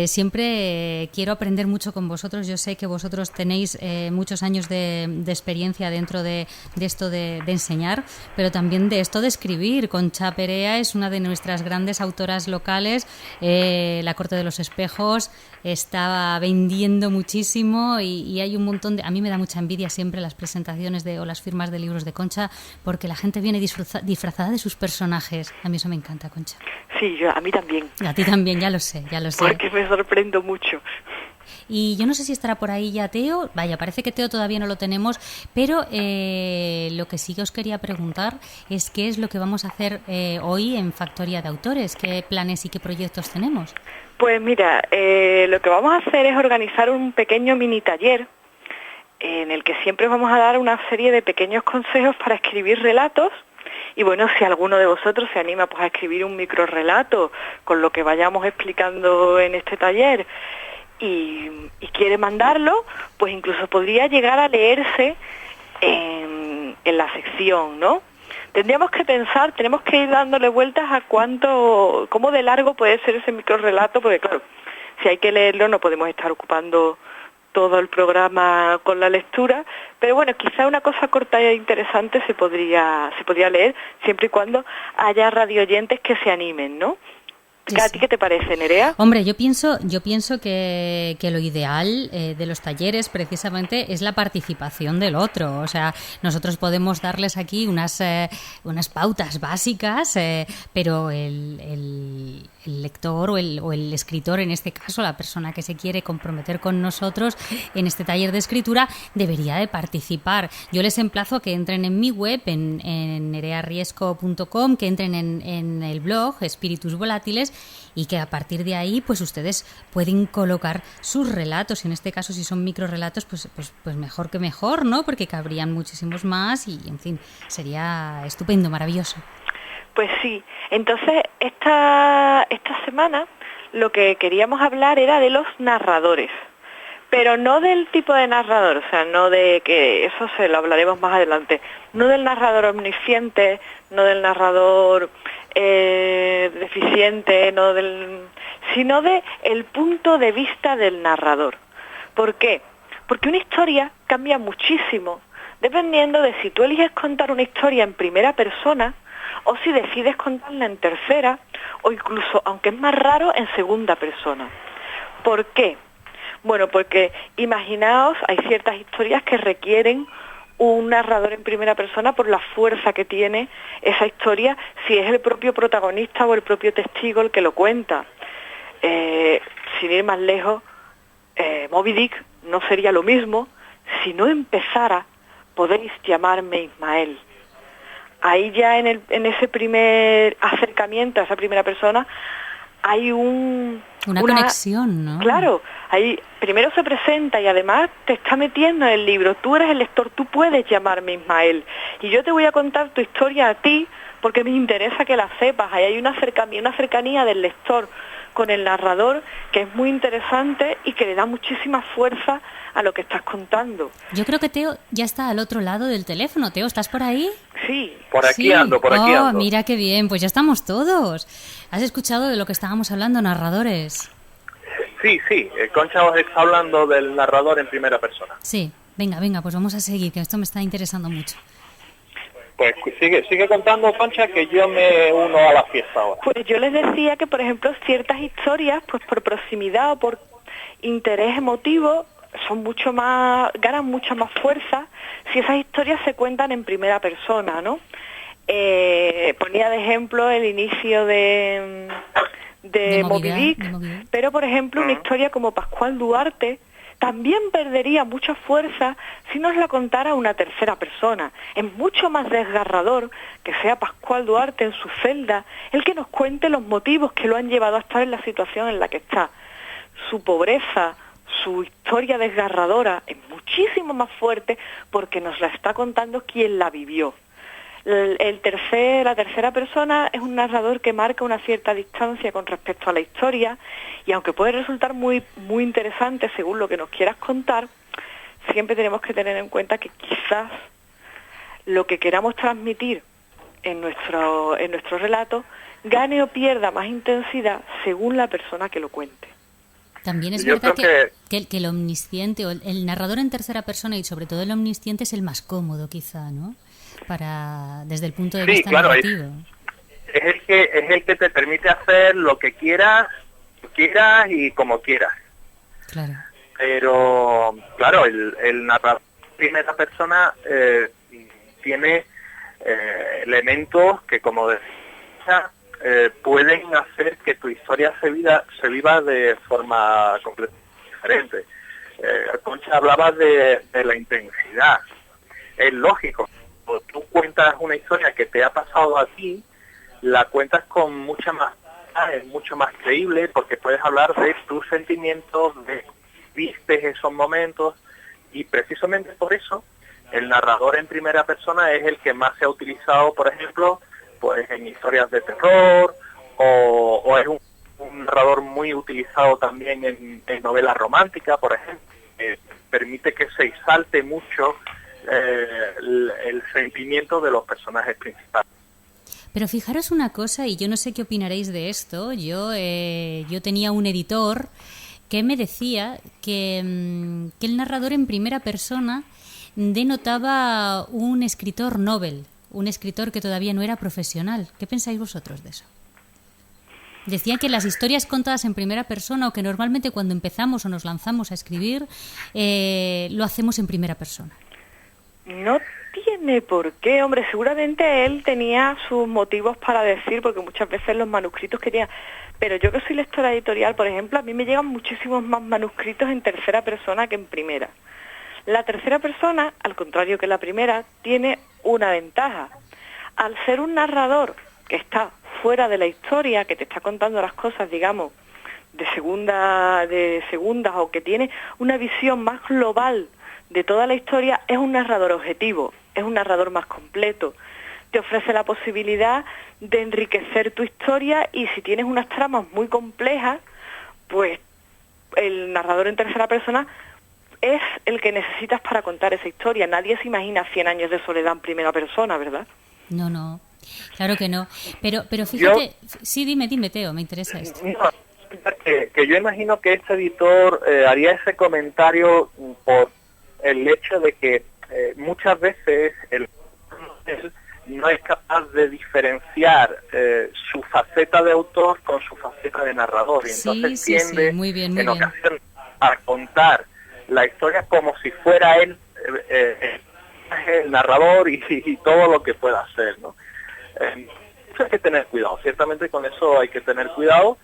siempre quiero aprender mucho con vosotros, yo sé que vosotros tenéis muchos años de experiencia dentro de esto de enseñar, pero también de esto de escribir. Concha Perea es una de nuestras grandes autoras locales, La Corte de los Espejos está vendiendo muchísimo y hay un montón de... A mí me da mucha envidia siempre las presentaciones o las firmas de libros de Concha, porque la gente viene disfrazada de sus personajes. A mí eso me encanta, Concha. Sí, a mí también. A ti también, ya lo sé. Porque me sorprendo mucho. Y yo no sé si estará por ahí ya Teo. Vaya, parece que Teo todavía no lo tenemos, pero lo que sí que os quería preguntar es qué es lo que vamos a hacer hoy en Factoría de Autores, qué planes y qué proyectos tenemos. Pues mira, lo que vamos a hacer es organizar un pequeño mini taller en el que siempre vamos a dar una serie de pequeños consejos para escribir relatos. Y bueno, si alguno de vosotros se anima pues a escribir un microrrelato con lo que vayamos explicando en este taller y quiere mandarlo, pues incluso podría llegar a leerse en la sección, ¿no? Tenemos que ir dándole vueltas a cómo de largo puede ser ese microrrelato, porque claro, si hay que leerlo no podemos estar ocupando todo el programa con la lectura, pero bueno, quizá una cosa corta e interesante se podría leer, siempre y cuando haya radioyentes que se animen, ¿no? Sí, ¿A ti qué te parece, Nerea? Hombre, yo pienso que lo ideal de los talleres precisamente es la participación del otro. O sea, nosotros podemos darles aquí unas pautas básicas, pero el lector o el escritor, en este caso, la persona que se quiere comprometer con nosotros en este taller de escritura, debería de participar. Yo les emplazo a que entren en mi web, en nereariesco.com, que entren en el blog Espíritus Volátiles, personajes y que a partir de ahí pues ustedes pueden colocar sus relatos. En este caso, si son microrelatos, pues mejor que mejor, ¿no? Porque cabrían muchísimos más y, en fin, sería estupendo, maravilloso. Pues sí. Entonces, esta semana lo que queríamos hablar era de los narradores. Pero no del tipo de narrador, o sea, no de que eso se lo hablaremos más adelante, no del narrador omnisciente, no del narrador deficiente, sino de el punto de vista del narrador. ¿Por qué? Porque una historia cambia muchísimo dependiendo de si tú eliges contar una historia en primera persona o si decides contarla en tercera o incluso, aunque es más raro, en segunda persona. ¿Por qué? Bueno, porque imaginaos, hay ciertas historias que requieren un narrador en primera persona por la fuerza que tiene esa historia, si es el propio protagonista o el propio testigo el que lo cuenta. Sin ir más lejos, Moby Dick no sería lo mismo si no empezara "Podéis llamarme Ismael". Ahí ya en ese primer acercamiento a esa primera persona hay una conexión, ¿no? Claro, ahí primero se presenta y además te está metiendo en el libro. Tú eres el lector, tú puedes llamarme Ismael. Y yo te voy a contar tu historia a ti porque me interesa que la sepas. Ahí hay una cercanía del lector con el narrador que es muy interesante y que le da muchísima fuerza a lo que estás contando. Yo creo que Teo ya está al otro lado del teléfono. Teo, ¿estás por ahí? Sí. Por aquí Sí. ando, por aquí ando. Mira qué bien, pues ya estamos todos. ¿Has escuchado de lo que estábamos hablando, narradores? Sí, Concha os está hablando del narrador en primera persona. Sí, venga, pues vamos a seguir, que esto me está interesando mucho. Pues sigue contando, Concha, que yo me uno a la fiesta ahora. Pues yo les decía que, por ejemplo, ciertas historias, pues por proximidad o por interés emotivo, ganan mucha más fuerza si esas historias se cuentan en primera persona, ¿no? Ponía de ejemplo el inicio de Moby Dick, pero por ejemplo una historia como Pascual Duarte también perdería mucha fuerza si nos la contara una tercera persona. Es mucho más desgarrador que sea Pascual Duarte en su celda el que nos cuente los motivos que lo han llevado a estar en la situación en la que está. Su pobreza, su historia desgarradora es muchísimo más fuerte porque nos la está contando quien la vivió. La tercera persona es un narrador que marca una cierta distancia con respecto a la historia y aunque puede resultar muy, muy interesante según lo que nos quieras contar, siempre tenemos que tener en cuenta que quizás lo que queramos transmitir en nuestro relato gane o pierda más intensidad según la persona que lo cuente. También es verdad que el omnisciente o el narrador en tercera persona y sobre todo el omnisciente es el más cómodo quizá, ¿no? Desde el punto de vista narrativo. Es el que te permite hacer lo que quieras y como quieras. Claro. Pero, claro, el narrador en primera persona tiene elementos que, como decía, pueden hacer que tu historia se viva de forma completamente diferente. Concha hablaba de la intensidad. Es lógico. Cuando tú cuentas una historia que te ha pasado a ti, la cuentas con mucha más, es mucho más creíble porque puedes hablar de tus sentimientos, de viste esos momentos y precisamente por eso el narrador en primera persona es el que más se ha utilizado, por ejemplo, pues en historias de terror o es un narrador muy utilizado también en novelas románticas, por ejemplo, que permite que se exalte mucho el sentimiento de los personajes principales. Pero fijaros una cosa, y yo no sé qué opinaréis de esto, yo tenía un editor que me decía que el narrador en primera persona denotaba un escritor novel, un escritor que todavía no era profesional. ¿Qué pensáis vosotros de eso? Decían que las historias contadas en primera persona o que normalmente cuando empezamos o nos lanzamos a escribir lo hacemos en primera persona. No tiene por qué, hombre, seguramente él tenía sus motivos para decir, porque muchas veces los manuscritos quería, pero yo que soy lectora editorial, por ejemplo, a mí me llegan muchísimos más manuscritos en tercera persona que en primera. La tercera persona, al contrario que la primera, tiene una ventaja. Al ser un narrador que está fuera de la historia, que te está contando las cosas, digamos, de segundas, o que tiene una visión más global de toda la historia, es un narrador objetivo, es un narrador más completo. Te ofrece la posibilidad de enriquecer tu historia, y si tienes unas tramas muy complejas, pues el narrador en tercera persona es el que necesitas para contar esa historia. Nadie se imagina 100 años de soledad en primera persona, ¿verdad? No, claro que no. Pero fíjate, sí, dime, Teo, me interesa esto. Que yo imagino que este editor haría ese comentario por el hecho de que muchas veces él no es capaz de diferenciar su faceta de autor con su faceta de narrador, y entonces tiende muy bien. ocasiones a contar la historia como si fuera él el narrador y todo lo que pueda hacer, ¿no? Hay que tener cuidado, ciertamente con eso hay que tener cuidado,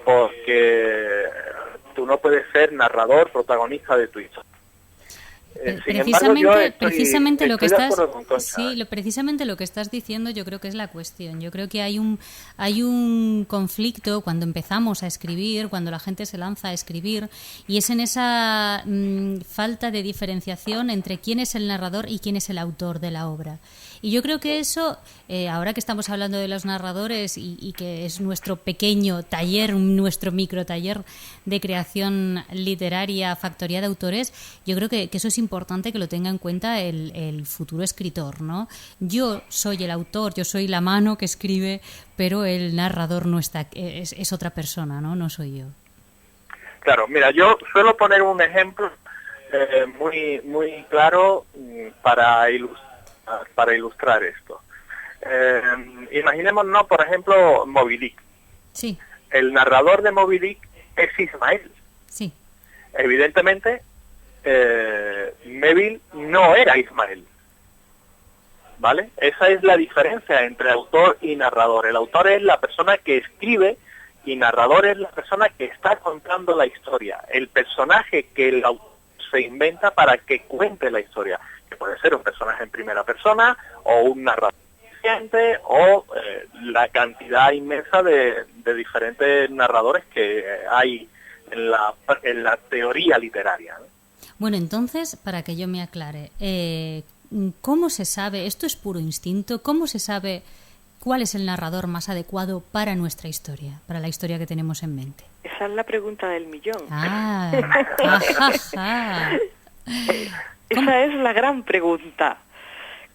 porque tú no puedes ser narrador, protagonista de tu historia. Precisamente lo que estás diciendo, yo creo que es la cuestión. Yo creo que hay un conflicto cuando empezamos a escribir, cuando la gente se lanza a escribir, y es en esa falta de diferenciación entre quién es el narrador y quién es el autor de la obra. Y yo creo que eso, ahora que estamos hablando de los narradores y que es nuestro pequeño taller, nuestro micro taller de creación literaria, factoría de autores, yo creo que eso es importante que lo tenga en cuenta el futuro escritor, ¿no? Yo soy el autor, yo soy la mano que escribe, pero el narrador no está, es otra persona, ¿no? soy yo. Claro, mira, yo suelo poner un ejemplo muy, muy claro para ilustrar esto. Imaginémonos, por ejemplo, Moby Dick. Sí. El narrador de Moby Dick es Ismael. Sí. Evidentemente, Melville no era Ismael. ¿Vale? Esa es la diferencia entre autor y narrador. El autor es la persona que escribe y narrador es la persona que está contando la historia. El personaje que el autor se inventa para que cuente la historia, que puede ser un personaje en primera persona o un narrador o la cantidad inmensa de diferentes narradores que hay en la teoría literaria, ¿no? Bueno, entonces, para que yo me aclare, ¿cómo se sabe, esto es puro instinto, cómo se sabe cuál es el narrador más adecuado para nuestra historia, para la historia que tenemos en mente? Esa es la pregunta del millón. Esa es la gran pregunta.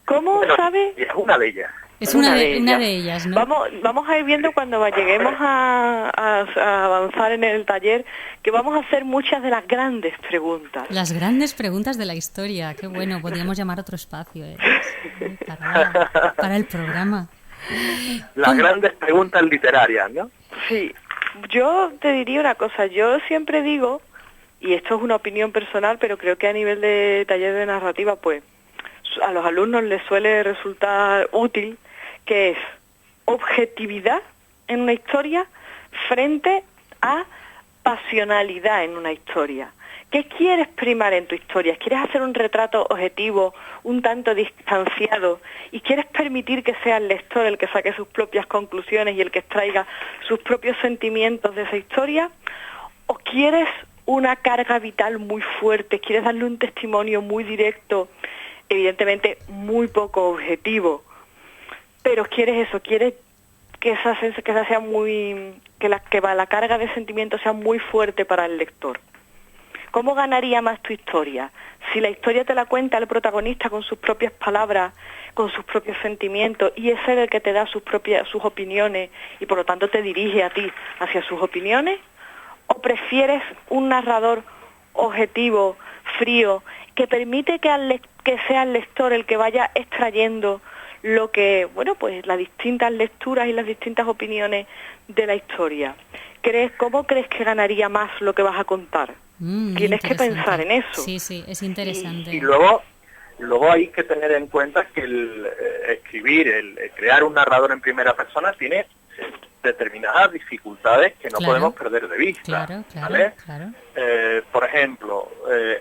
¿Cómo sabe? Es una de ellas. Es una de ellas, ¿no? Vamos a ir viendo cuando lleguemos a avanzar en el taller, que vamos a hacer muchas de las grandes preguntas. Las grandes preguntas de la historia. Qué bueno, podríamos llamar otro espacio para el programa. Las grandes preguntas literarias, ¿no? Sí. Yo te diría una cosa. Yo siempre digo, y esto es una opinión personal, pero creo que a nivel de taller de narrativa, pues, a los alumnos les suele resultar útil, que es objetividad en una historia frente a pasionalidad en una historia. ¿Qué quieres primar en tu historia? ¿Quieres hacer un retrato objetivo, un tanto distanciado, y quieres permitir que sea el lector el que saque sus propias conclusiones y el que extraiga sus propios sentimientos de esa historia? ¿O quieres una carga vital muy fuerte, quieres darle un testimonio muy directo, evidentemente muy poco objetivo, pero quieres que esa sea muy, que la carga de sentimientos sea muy fuerte para el lector? ¿Cómo ganaría más tu historia? Si la historia te la cuenta el protagonista con sus propias palabras, con sus propios sentimientos, y es él el que te da sus opiniones y por lo tanto te dirige a ti hacia sus opiniones, ¿o prefieres un narrador objetivo, frío, que permite que sea el lector el que vaya extrayendo lo que, bueno, pues las distintas lecturas y las distintas opiniones de la historia? ¿Cómo crees que ganaría más lo que vas a contar? Tienes que pensar en eso. Sí, es interesante. Y luego hay que tener en cuenta que el crear un narrador en primera persona tiene determinadas dificultades que no podemos perder de vista. Claro. Por ejemplo,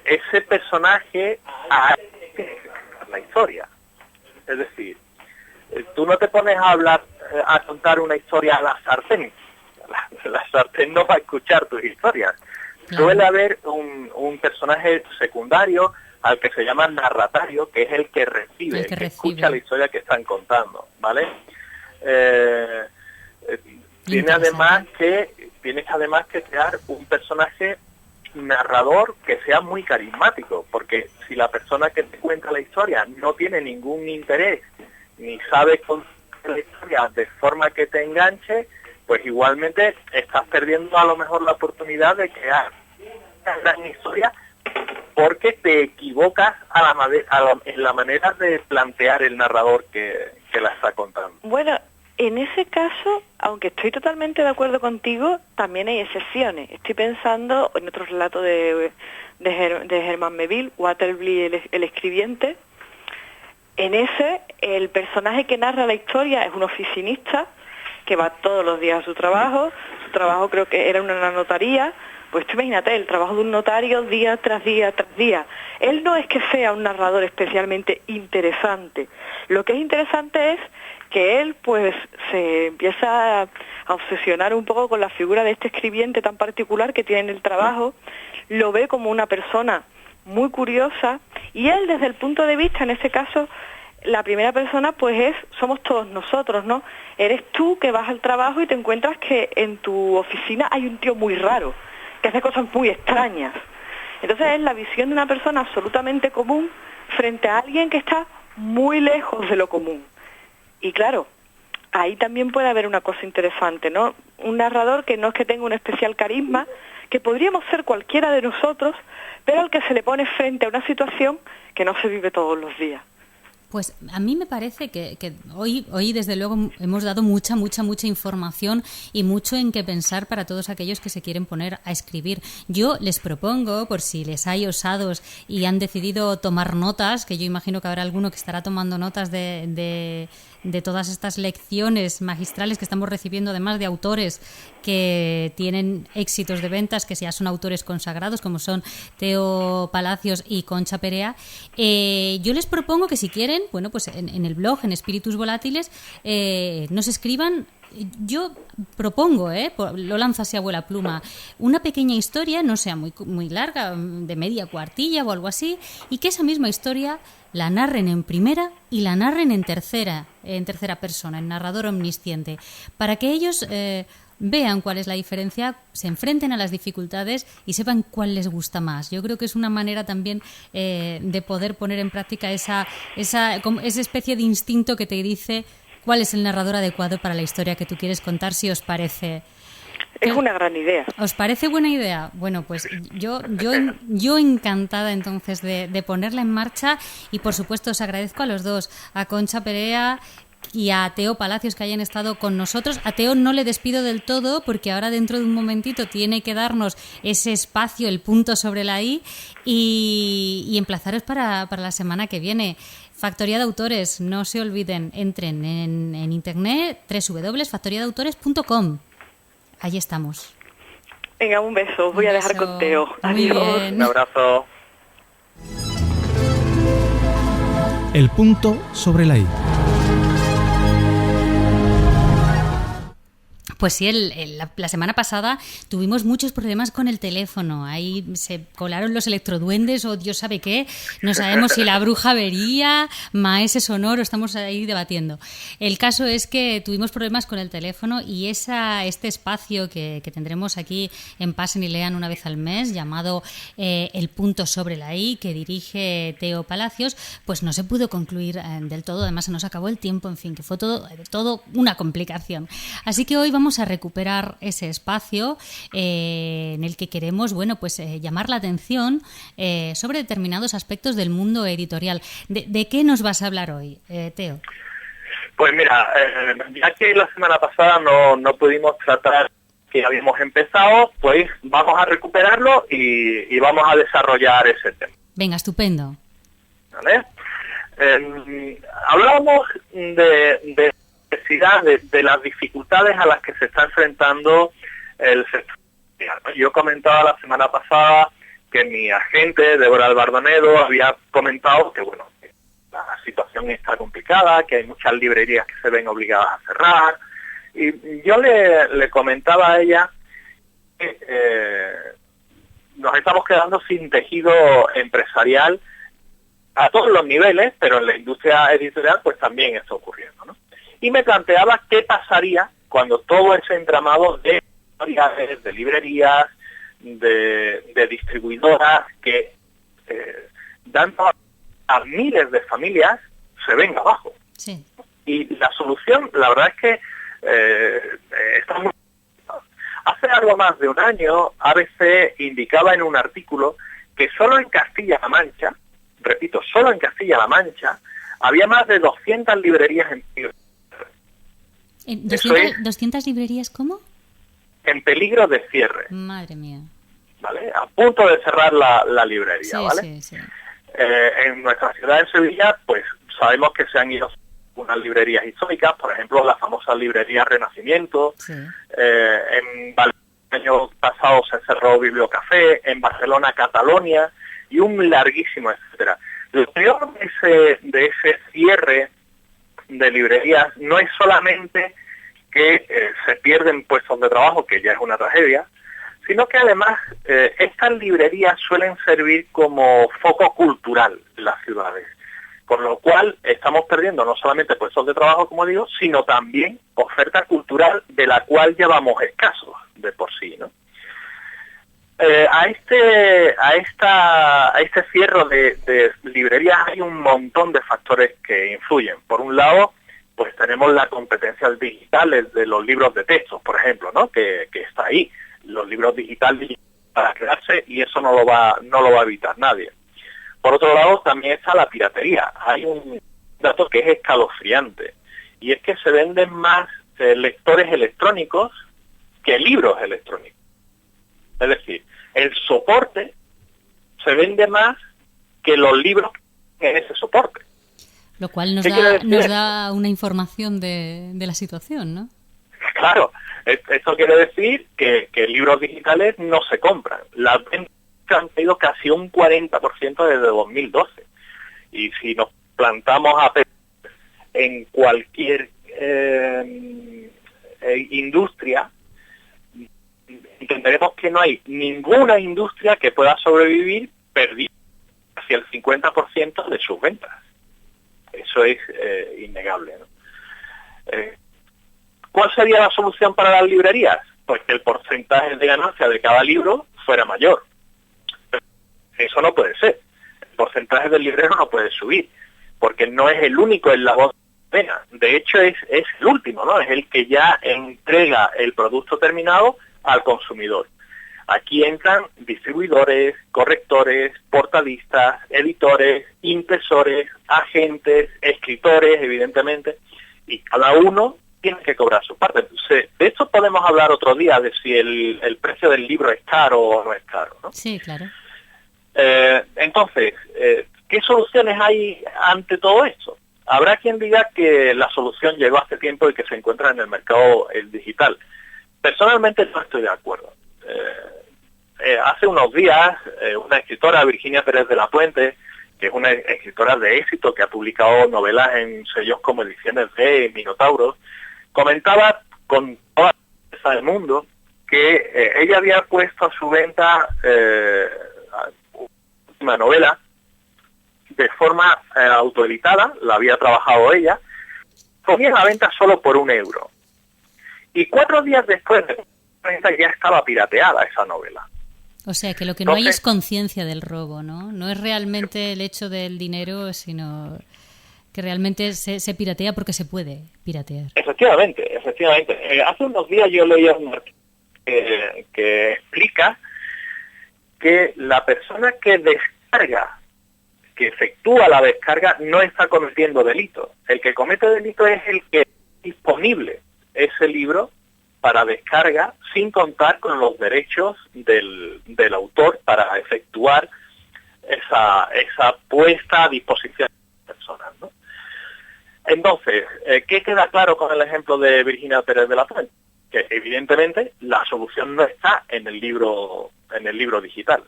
ese personaje hay que explicar la historia. Es decir, tú no te pones a hablar a contar una historia a la sartén. La sartén no va a escuchar tus historias. Suele haber un personaje secundario al que se llama narratario, que es el que recibe, que escucha la historia que están contando, ¿vale? Tienes además que crear un personaje narrador que sea muy carismático, porque si la persona que te cuenta la historia no tiene ningún interés, ni sabe contar la historia de forma que te enganche, pues igualmente estás perdiendo a lo mejor la oportunidad de crear una gran historia, porque te equivocas en la manera de plantear el narrador que la está contando. Bueno, en ese caso, aunque estoy totalmente de acuerdo contigo, también hay excepciones. Estoy pensando en otro relato de Herman Melville, Waterbury el escribiente. En ese, el personaje que narra la historia es un oficinista que va todos los días a su trabajo creo que era una notaría. Pues tú imagínate, el trabajo de un notario día tras día tras día. Él no es que sea un narrador especialmente interesante. Lo que es interesante es que él pues se empieza a obsesionar un poco con la figura de este escribiente tan particular que tiene en el trabajo, lo ve como una persona muy curiosa, y él desde el punto de vista, en este caso, la primera persona pues somos todos nosotros, ¿no? Eres tú que vas al trabajo y te encuentras que en tu oficina hay un tío muy raro, que hace cosas muy extrañas. Entonces es la visión de una persona absolutamente común frente a alguien que está muy lejos de lo común. Y claro, ahí también puede haber una cosa interesante, ¿no? Un narrador que no es que tenga un especial carisma, que podríamos ser cualquiera de nosotros, pero al que se le pone frente a una situación que no se vive todos los días. Pues a mí me parece que hoy desde luego hemos dado mucha información y mucho en qué pensar para todos aquellos que se quieren poner a escribir. Yo les propongo, por si les hay osados y han decidido tomar notas, que yo imagino que habrá alguno que estará tomando notas de todas estas lecciones magistrales que estamos recibiendo, además de autores que tienen éxitos de ventas, que ya son autores consagrados, como son Teo Palacios y Concha Perea. Yo les propongo que si quieren, bueno, pues en el blog, en Espíritus Volátiles, nos escriban. Yo propongo, lo lanzo así a vuela pluma, una pequeña historia, no sea muy larga, de media cuartilla o algo así, y que esa misma historia la narren en primera y la narren en tercera persona, en narrador omnisciente, para que ellos vean cuál es la diferencia, se enfrenten a las dificultades y sepan cuál les gusta más. Yo creo que es una manera también de poder poner en práctica esa especie de instinto que te dice cuál es el narrador adecuado para la historia que tú quieres contar, si os parece. Es una gran idea. ¿Os parece buena idea? Bueno, pues yo encantada entonces de ponerla en marcha, y por supuesto os agradezco a los dos, a Concha Perea y a Teo Palacios, que hayan estado con nosotros. A Teo no le despido del todo, porque ahora dentro de un momentito tiene que darnos ese espacio, el punto sobre la i, y emplazaros para la semana que viene. Factoría de Autores, no se olviden, entren en internet, www.factoriadeautores.com. Ahí estamos. Venga, un beso. Voy a dejar con Teo. Adiós. Un abrazo. El punto sobre la i. Pues sí, la semana pasada tuvimos muchos problemas con el teléfono. Ahí se colaron los electroduendes o Dios sabe qué. No sabemos si la bruja vería, maese sonoro, estamos ahí debatiendo. El caso es que tuvimos problemas con el teléfono, y este espacio que tendremos aquí en Pasen y Lean una vez al mes, llamado El punto sobre la i, que dirige Teo Palacios, pues no se pudo concluir del todo. Además se nos acabó el tiempo, en fin, que fue todo una complicación. Así que hoy vamos a recuperar ese espacio en el que queremos, bueno, pues llamar la atención sobre determinados aspectos del mundo editorial. ¿De qué nos vas a hablar hoy, Teo? Pues mira, ya que la semana pasada no pudimos tratar que habíamos empezado, pues vamos a recuperarlo y vamos a desarrollar ese tema. Venga, estupendo. ¿Vale? Hablábamos de las dificultades a las que se está enfrentando el sector editorial, ¿no? Yo comentaba la semana pasada que mi agente, Débora Albardonedo, había comentado que, bueno, la situación está complicada, que hay muchas librerías que se ven obligadas a cerrar, Y yo le comentaba a ella que nos estamos quedando sin tejido empresarial a todos los niveles, pero en la industria editorial pues también está ocurriendo, ¿no? Y me planteaba qué pasaría cuando todo ese entramado de editoriales, de librerías, de distribuidoras que dan a miles de familias se venga abajo. Sí. Y la solución, la verdad es que está muy... Hace algo más de un año, ABC indicaba en un artículo que solo en Castilla-La Mancha, repito, solo en Castilla-La había más de 200 librerías en peligro. ¿200 librerías cómo? En peligro de cierre. Madre mía. ¿Vale? A punto de cerrar la librería, sí, ¿vale? Sí, sí. En nuestra ciudad de Sevilla, pues sabemos que se han ido unas librerías históricas, por ejemplo, la famosa librería Renacimiento. Sí. En Valencia el año pasado se cerró Bibliocafé, en Barcelona Catalonia, y un larguísimo etcétera. Lo peor de ese cierre de librerías no es solamente que se pierden puestos de trabajo, que ya es una tragedia, sino que además estas librerías suelen servir como foco cultural en las ciudades, con lo cual estamos perdiendo no solamente puestos de trabajo, como digo, sino también oferta cultural de la cual llevamos escasos de por sí, ¿no? A este cierre de librerías hay un montón de factores que influyen. Por un lado, pues tenemos la competencia digital de los libros de texto, por ejemplo, ¿no? Que está ahí, los libros digitales para crearse, y eso no lo va a evitar nadie. Por otro lado, también está la piratería. Hay un dato que es escalofriante, y es que se venden más lectores electrónicos que libros electrónicos. Es decir, el soporte se vende más que los libros en ese soporte. Lo cual nos da una información de la situación, ¿no? Claro, esto quiere decir que libros digitales no se compran. Las ventas han caído casi un 40% desde 2012. Y si nos plantamos a pensar en cualquier industria, entenderemos que no hay ninguna industria que pueda sobrevivir perdiendo casi el 50% de sus ventas. Eso es innegable, ¿no? ¿Cuál sería la solución para las librerías? Pues que el porcentaje de ganancia de cada libro fuera mayor. Eso no puede ser. El porcentaje del librero no puede subir, porque no es el único eslabón de la cadena. De hecho, es el último, ¿no? Es el que ya entrega el producto terminado al consumidor. Aquí entran distribuidores, correctores, portadistas, editores, impresores, agentes, escritores, evidentemente, y cada uno tiene que cobrar su parte. Entonces, de esto podemos hablar otro día, de si el precio del libro es caro o no es caro, ¿no? Sí, claro. Entonces, ¿qué soluciones hay ante todo esto? Habrá quien diga que la solución llegó hace tiempo y que se encuentra en el mercado digital. Personalmente no estoy de acuerdo. Hace unos días, una escritora, Virginia Pérez de la Puente, que es una escritora de éxito que ha publicado novelas en sellos como Ediciones de Minotauro, comentaba con toda la certeza del mundo que ella había puesto a su venta una novela de forma autoeditada, la había trabajado ella, ponía la venta solo por €1. Y 4 días después de la venta ya estaba pirateada esa novela. O sea, que lo que no hay es conciencia del robo, ¿no? No es realmente el hecho del dinero, sino que realmente se piratea porque se puede piratear. Efectivamente. Hace unos días yo leía un artículo que explica que la persona que descarga, que efectúa la descarga, no está cometiendo delito. El que comete delito es el que es disponible ese libro para descarga sin contar con los derechos del autor para efectuar esa puesta a disposición de las personas, ¿no? Entonces, ¿qué queda claro con el ejemplo de Virginia Pérez de la Puente? Que evidentemente la solución no está en el libro digital.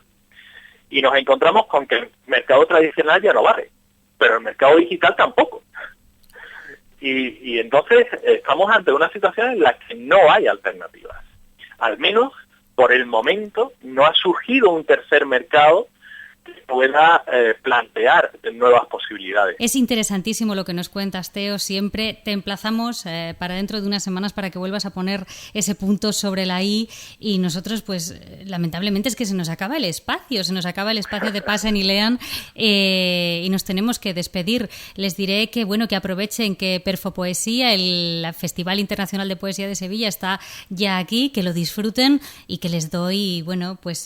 Y nos encontramos con que el mercado tradicional ya no vale, pero el mercado digital tampoco. Y entonces estamos ante una situación en la que no hay alternativas. Al menos, por el momento, no ha surgido un tercer mercado que pueda plantear nuevas posibilidades. Es interesantísimo lo que nos cuentas, Teo. Siempre te emplazamos para dentro de unas semanas para que vuelvas a poner ese punto sobre la I, y nosotros, pues, lamentablemente es que se nos acaba el espacio de Pasen y Lean, y nos tenemos que despedir. Les diré que, bueno, que aprovechen que Perfopoesía, el Festival Internacional de Poesía de Sevilla, está ya aquí, que lo disfruten y que les doy, bueno, pues